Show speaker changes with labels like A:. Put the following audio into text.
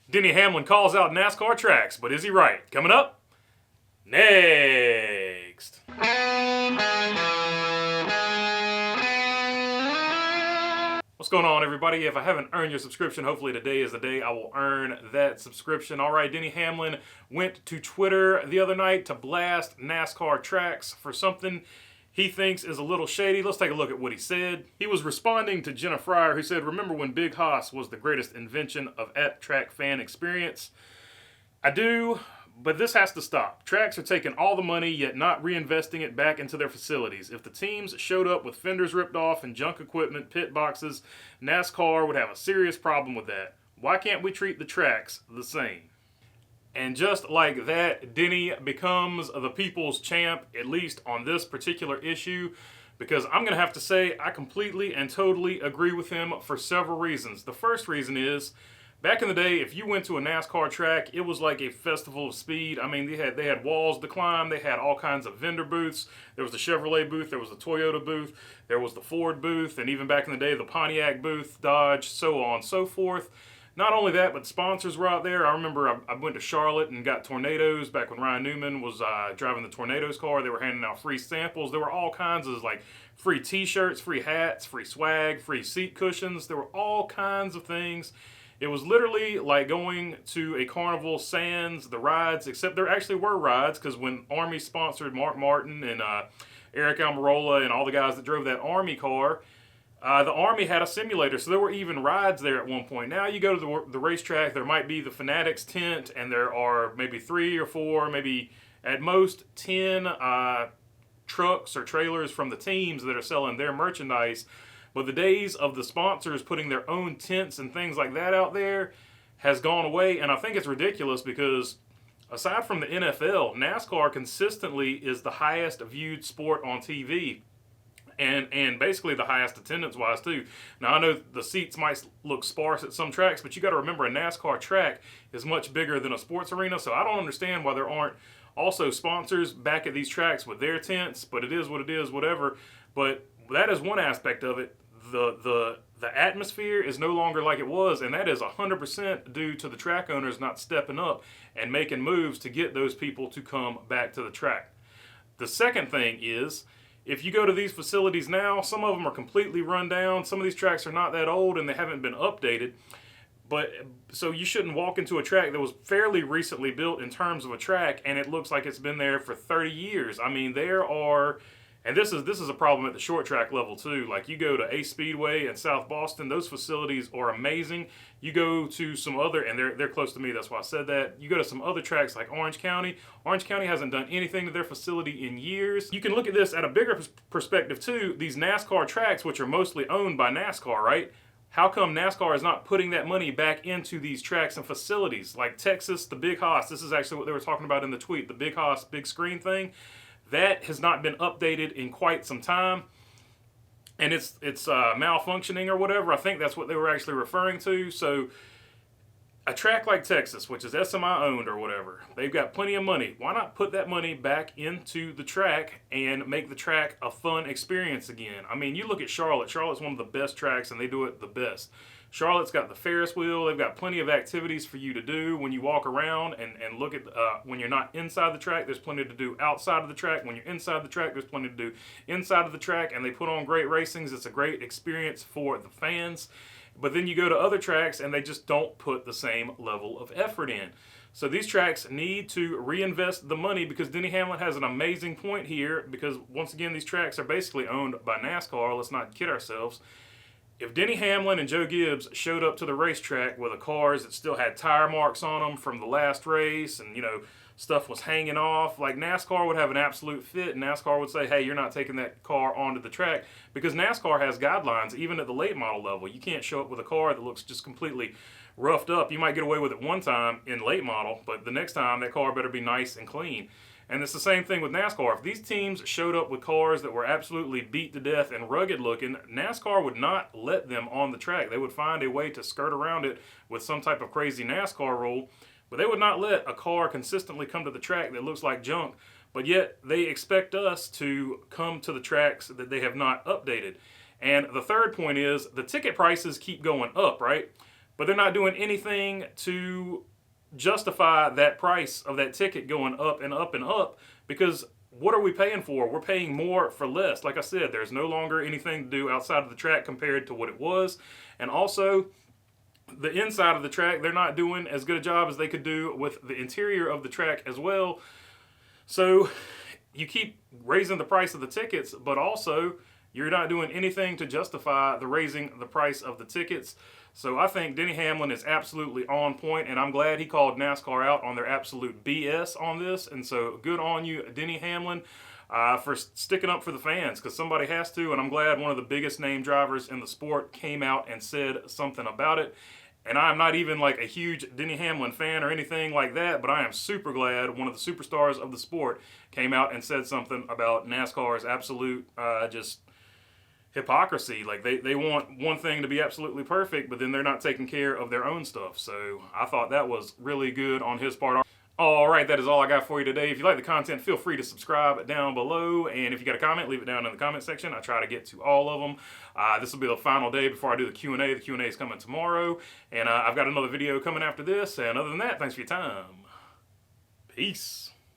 A: Denny Hamlin calls out NASCAR tracks, but is he right? Coming up next. What's going on, everybody? If I haven't earned your subscription, hopefully today is the day I will earn that subscription. All right, Denny Hamlin went to Twitter the other night to blast NASCAR tracks for something he thinks is a little shady. Let's take a look at what he said. He was responding to Jenna Fryer, who said, "Remember when Big Haas was the greatest invention of at-track fan experience?" I do, but this has to stop. Tracks are taking all the money, yet not reinvesting it back into their facilities. If the teams showed up with fenders ripped off and junk equipment, pit boxes, NASCAR would have a serious problem with that. Why can't we treat the tracks the same? And just like that, Denny becomes the people's champ, at least on this particular issue, because I'm going to have to say I completely and totally agree with him for several reasons. The first reason is, back in the day, if you went to a NASCAR track, it was like a festival of speed. I mean, they had walls to climb. They had all kinds of vendor booths. There was the Chevrolet booth. There was the Toyota booth. There was the Ford booth. And even back in the day, the Pontiac booth, Dodge, so on and so forth. Not only that, but sponsors were out there. I remember I went to Charlotte and got Tornadoes back when Ryan Newman was driving the Tornadoes car. They were handing out free samples. There were all kinds of like free t-shirts, free hats, free swag, free seat cushions. There were all kinds of things. It was literally like going to a carnival sans the rides, except there actually were rides, because when Army sponsored Mark Martin and Eric Almirola and all the guys that drove that Army car, the Army had a simulator, so there were even rides there at one point. Now you go to the racetrack, there might be the Fanatics tent, and there are maybe 3 or 4, maybe at most 10 trucks or trailers from the teams that are selling their merchandise. But the days of the sponsors putting their own tents and things like that out there has gone away, and I think it's ridiculous because aside from the NFL, NASCAR consistently is the highest viewed sport on TV. And basically the highest attendance-wise, too. Now, I know the seats might look sparse at some tracks, but you got to remember a NASCAR track is much bigger than a sports arena, so I don't understand why there aren't also sponsors back at these tracks with their tents, but it is what it is, whatever. But that is one aspect of it. The atmosphere is no longer like it was, and that is 100% due to the track owners not stepping up and making moves to get those people to come back to the track. The second thing is, if you go to these facilities now, some of them are completely run down. Some of these tracks are not that old and they haven't been updated. But so you shouldn't walk into a track that was fairly recently built in terms of a track, and it looks like it's been there for 30 years. I mean, there are, and this is a problem at the short track level too. Like you go to Ace Speedway in South Boston, those facilities are amazing. You go to some other, and they're close to me, that's why I said that. You go to some other tracks like Orange County. Orange County hasn't done anything to their facility in years. You can look at this at a bigger perspective too. These NASCAR tracks, which are mostly owned by NASCAR, right? How come NASCAR is not putting that money back into these tracks and facilities? Like Texas, the Big Haas, this is actually what they were talking about in the tweet, the Big Haas big screen thing. That has not been updated in quite some time, and it's malfunctioning or whatever. I think that's what they were actually referring to. So a track like Texas, which is SMI owned or whatever, they've got plenty of money. Why not put that money back into the track and make the track a fun experience again? I mean, you look at Charlotte. Charlotte's one of the best tracks, and they do it the best. Charlotte's got the Ferris wheel. They've got plenty of activities for you to do when you walk around and look at, when you're not inside the track, there's plenty to do outside of the track. When you're inside the track, there's plenty to do inside of the track, and they put on great racings. It's a great experience for the fans. But then you go to other tracks, and they just don't put the same level of effort in. So these tracks need to reinvest the money, because Denny Hamlin has an amazing point here, because once again, these tracks are basically owned by NASCAR. Let's not kid ourselves. If Denny Hamlin and Joe Gibbs showed up to the racetrack with the cars that still had tire marks on them from the last race, and, you know, stuff was hanging off, like NASCAR would have an absolute fit, and NASCAR would say, hey, you're not taking that car onto the track, because NASCAR has guidelines, even at the late model level. You can't show up with a car that looks just completely roughed up. You might get away with it one time in late model, but the next time that car better be nice and clean. And it's the same thing with NASCAR. If these teams showed up with cars that were absolutely beat to death and rugged looking, NASCAR would not let them on the track. They would find a way to skirt around it with some type of crazy NASCAR rule, but they would not let a car consistently come to the track that looks like junk, but yet they expect us to come to the tracks that they have not updated. And the third point is the ticket prices keep going up, right? but they're not doing anything to justify that price of that ticket going up and up and up, because what are we paying for? We're paying more for less. Like I said, there's no longer anything to do outside of the track compared to what it was. And also, the inside of the track, they're not doing as good a job as they could do with the interior of the track as well. So you keep raising the price of the tickets, but also you're not doing anything to justify the raising the price of the tickets. So I think Denny Hamlin is absolutely on point, and I'm glad he called NASCAR out on their absolute BS on this. And so good on you, Denny Hamlin, for sticking up for the fans, because somebody has to, and I'm glad one of the biggest name drivers in the sport came out and said something about it. And I'm not even like a huge Denny Hamlin fan or anything like that, but I am super glad one of the superstars of the sport came out and said something about NASCAR's absolute just hypocrisy. Like they want one thing to be absolutely perfect, but then they're not taking care of their own stuff. So I thought that was really good on his part. All right, that is all I got for you today. If you like the content, feel free to subscribe down below. And if you got a comment, leave it down in the comment section. I try to get to all of them. This will be the final day before I do the Q&A. The Q&A is coming tomorrow. And I've got another video coming after this. And other than that, thanks for your time. Peace.